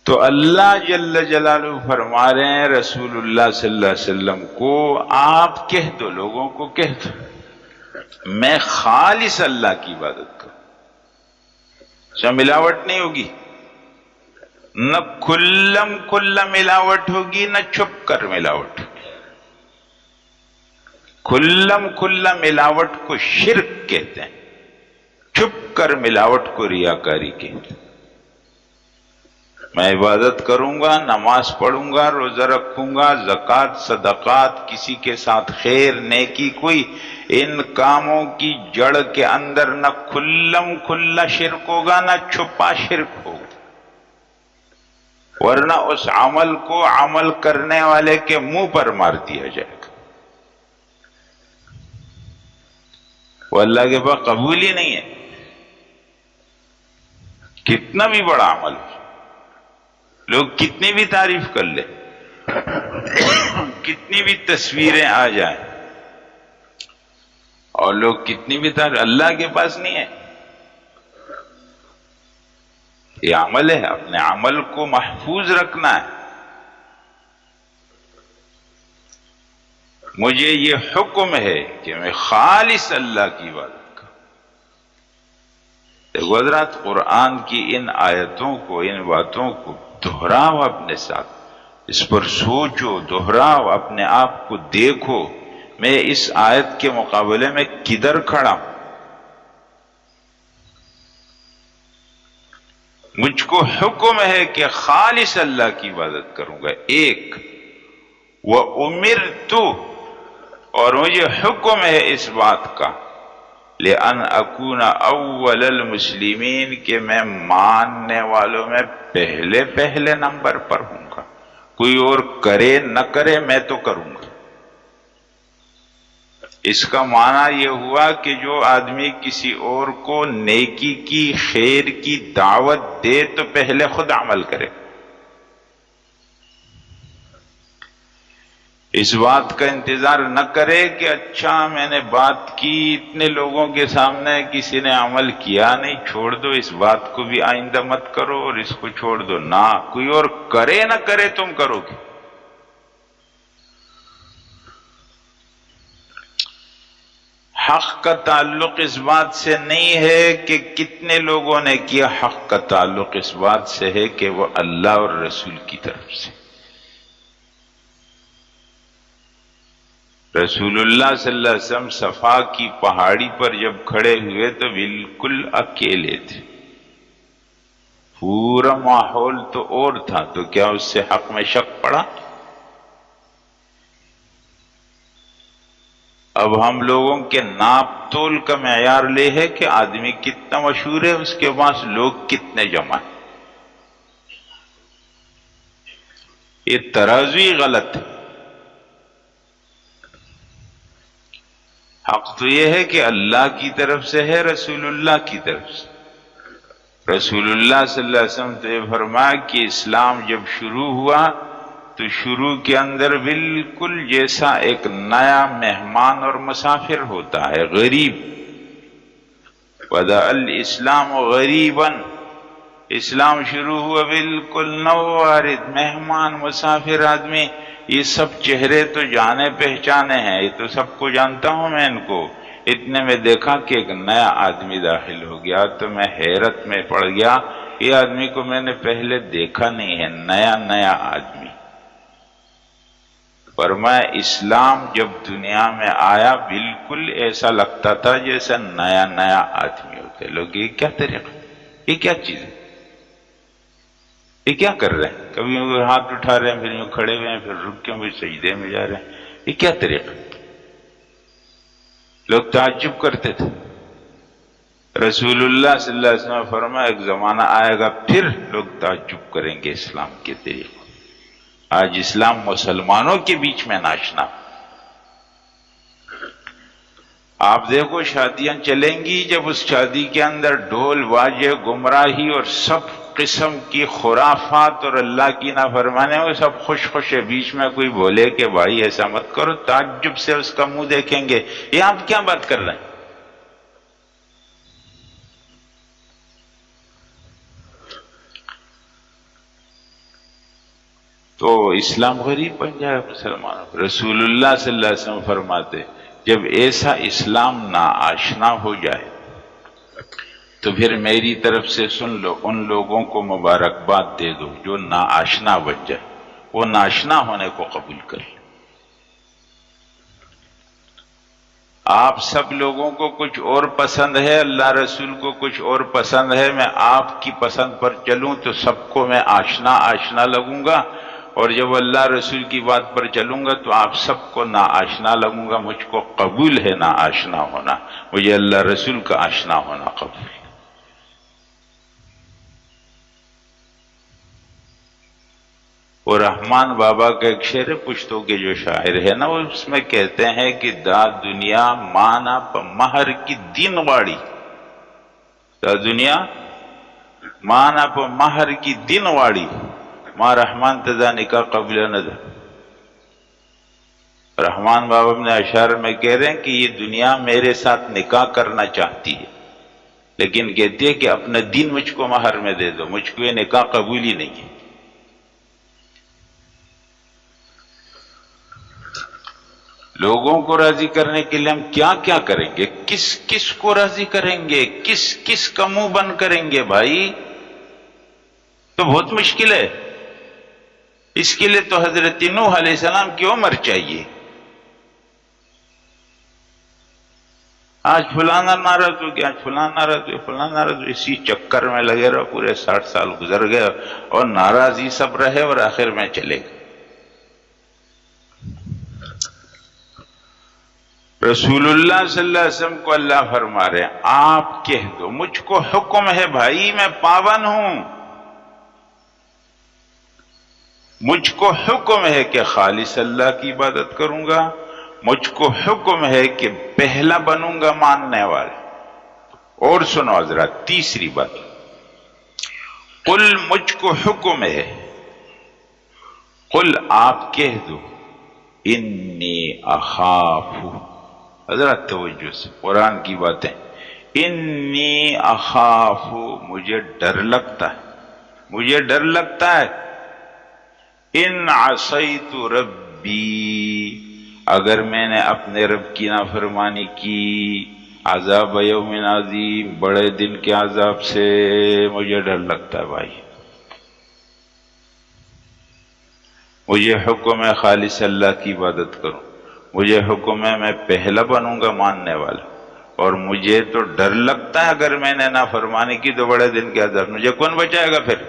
تو اللہ جل جلالہ فرما رہے ہیں رسول اللہ صلی اللہ علیہ وسلم کو آپ کہہ دو، لوگوں کو کہہ دو میں خالص اللہ کی عبادت کروں، اس میں ملاوٹ نہیں ہوگی، نہ کھلم کھلا ملاوٹ ہوگی، نہ چھپ کر ملاوٹ ہوگی۔ کھلم کھلا ملاوٹ کو شرک کہتے ہیں، چھپ کر ملاوٹ کو ریاکاری کہتے ہیں۔ میں عبادت کروں گا، نماز پڑھوں گا، روزہ رکھوں گا، زکوٰۃ صدقات، کسی کے ساتھ خیر نیکی، کوئی ان کاموں کی جڑ کے اندر نہ کھلم کھلا شرک ہوگا، نہ چھپا شرک ہوگا، ورنہ اس عمل کو عمل کرنے والے کے منہ پر مار دیا جائے گا، وہ اللہ کے پاس قبول ہی نہیں ہے، کتنا بھی بڑا عمل ہو، لوگ کتنی بھی تعریف کر لیں، کتنی بھی تصویریں آ جائیں، اور لوگ کتنی بھی تعریف، اللہ کے پاس نہیں ہے۔ یہ عمل ہے، اپنے عمل کو محفوظ رکھنا ہے۔ مجھے یہ حکم ہے کہ میں خالص اللہ کی عبادت کروں۔ دیکھو حضرات، قرآن کی ان آیتوں کو، ان باتوں کو دہراؤ اپنے ساتھ، اس پر سوچو، دہراؤ، اپنے آپ کو دیکھو، میں اس آیت کے مقابلے میں کدھر کھڑا ہوں؟ مجھ کو حکم ہے کہ خالص اللہ کی عبادت کروں گا، ایک وَأُمِرْتُ، اور مجھے حکم ہے اس بات کا لِأَنْ أَكُونَ أَوَّلَ الْمُسْلِمِينَ، کہ میں ماننے والوں میں پہلے نمبر پر ہوں گا، کوئی اور کرے نہ کرے میں تو کروں گا۔ اس کا معنی یہ ہوا کہ جو آدمی کسی اور کو نیکی کی، خیر کی دعوت دے تو پہلے خود عمل کرے، اس بات کا انتظار نہ کرے کہ اچھا میں نے بات کی اتنے لوگوں کے سامنے، کسی نے عمل کیا نہیں، چھوڑ دو اس بات کو بھی، آئندہ مت کرو اور اس کو چھوڑ دو، نہ، کوئی اور کرے نہ کرے تم کرو گے۔ حق کا تعلق اس بات سے نہیں ہے کہ کتنے لوگوں نے کیا، حق کا تعلق اس بات سے ہے کہ وہ اللہ اور رسول کی طرف سے۔ رسول اللہ صلی اللہ علیہ وسلم صفا کی پہاڑی پر جب کھڑے ہوئے تو بالکل اکیلے تھے، پورا ماحول تو اور تھا، تو کیا اس سے حق میں شک پڑا؟ اب ہم لوگوں کے ناپ تول کا معیار لے ہے کہ آدمی کتنا مشہور ہے، اس کے پاس لوگ کتنے جمع ہیں، یہ ترازو ہی غلط ہے۔ حق تو یہ ہے کہ اللہ کی طرف سے ہے، رسول اللہ کی طرف سے۔ رسول اللہ صلی اللہ علیہ وسلم تو یہ فرمایا کہ اسلام جب شروع ہوا تو شروع کے اندر بالکل جیسا ایک نیا مہمان اور مسافر ہوتا ہے، غریب، بدأ الاسلام غریبا، اسلام شروع ہوا بالکل نووارد، مہمان مسافر آدمی، یہ سب چہرے تو جانے پہچانے ہیں، یہ تو سب کو جانتا ہوں میں ان کو، اتنے میں دیکھا کہ ایک نیا آدمی داخل ہو گیا تو میں حیرت میں پڑ گیا، یہ آدمی کو میں نے پہلے دیکھا نہیں ہے، نیا آدمی۔ فرمایا اسلام جب دنیا میں آیا بالکل ایسا لگتا تھا جیسا نیا آدمی ہوتا ہے، لوگ یہ کیا طریقہ، یہ کیا چیز ہے، یہ کیا کر رہے ہیں، کبھی ہاتھ اٹھا رہے ہیں، پھر یوں کھڑے ہوئے ہیں، پھر رک کے بھی سجدے میں جا رہے ہیں، یہ کیا طریقہ؟ لوگ تعجب کرتے تھے۔ رسول اللہ صلی اللہ علیہ وسلم نے فرمایا ایک زمانہ آئے گا پھر لوگ تعجب کریں گے اسلام کے طریقے۔ آج اسلام مسلمانوں کے بیچ میں ناشنا، آپ دیکھو شادیاں چلیں گی، جب اس شادی کے اندر ڈھول واجے، گمراہی اور سب قسم کی خرافات اور اللہ کی نافرمانی، وہ سب خوش ہے، بیچ میں کوئی بولے کہ بھائی ایسا مت کرو، تعجب سے اس کا منہ دیکھیں گے، یہ آپ کیا بات کر رہے ہیں؟ تو اسلام غریب بن جائے مسلمانوں کو۔ رسول اللہ صلی اللہ علیہ وسلم فرماتے جب ایسا اسلام ناآشنا ہو جائے تو پھر میری طرف سے سن لو، ان لوگوں کو مبارکباد دے دو جو ناآشنا بن جائے، وہ ناآشنا ہونے کو قبول کر لے۔ آپ سب لوگوں کو کچھ اور پسند ہے، اللہ رسول کو کچھ اور پسند ہے، میں آپ کی پسند پر چلوں تو سب کو میں آشنا لگوں گا، اور جب اللہ رسول کی بات پر چلوں گا تو آپ سب کو ناآشنا لگوں گا۔ مجھ کو قبول ہے ناآشنا ہونا، مجھے اللہ رسول کا آشنا ہونا قبول ہے۔ اور رحمان بابا کا ایک شعر پشتوں کے جو شاعر ہے نا، وہ اس میں کہتے ہیں کہ دا دنیا مانا پا مہر کی دین واڑی، دا دنیا مانا پا مہر کی دین واڑی، ماں رحمان تدا نکاح قبل ندا۔ رحمان بابا اپنے اشعار میں کہہ رہے ہیں کہ یہ دنیا میرے ساتھ نکاح کرنا چاہتی ہے، لیکن کہتی ہے کہ اپنا دین مجھ کو مہر میں دے دو، مجھ کو یہ نکاح قبول ہی نہیں ہے۔ لوگوں کو راضی کرنے کے لیے ہم کیا کیا کریں گے، کس کس کو راضی کریں گے، کس کس کا منہ بند کریں گے بھائی، تو بہت مشکل ہے۔ اس کے لیے تو حضرت نوح علیہ السلام کی عمر چاہیے۔ آج فلانا ناراض ہو گیا، آج فلانا ناراض ہو گیا، فلانا ناراض ہو گیا، اسی چکر میں لگے رہو، پورے 60 سال گزر گئے اور ناراضی سب رہے اور آخر میں چلے گئے۔ رسول اللہ صلی اللہ علیہ وسلم کو اللہ فرما رہے ہیں آپ کہہ دو، مجھ کو حکم ہے بھائی، میں پابند ہوں، مجھ کو حکم ہے کہ خالص اللہ کی عبادت کروں گا، مجھ کو حکم ہے کہ پہلا بنوں گا ماننے والے۔ اور سنو حضرات، تیسری بات، قل مجھ کو حکم ہے، قل آپ کہہ دو، انی اخاف، حضرات توجہ سے قرآن کی باتیں، انی اخاف، مجھے ڈر لگتا ہے، مجھے ڈر لگتا ہے، ان عصیت ربی، اگر میں نے اپنے رب کی نافرمانی کی، عذاب یوم عظیم، بڑے دن کے عذاب سے مجھے ڈر لگتا ہے بھائی۔ مجھے حکم ہے خالص اللہ کی عبادت کروں، مجھے حکم ہے میں پہلا بنوں گا ماننے والا، اور مجھے تو ڈر لگتا ہے اگر میں نے نافرمانی کی تو بڑے دن کے عذاب، مجھے کون بچائے گا پھر؟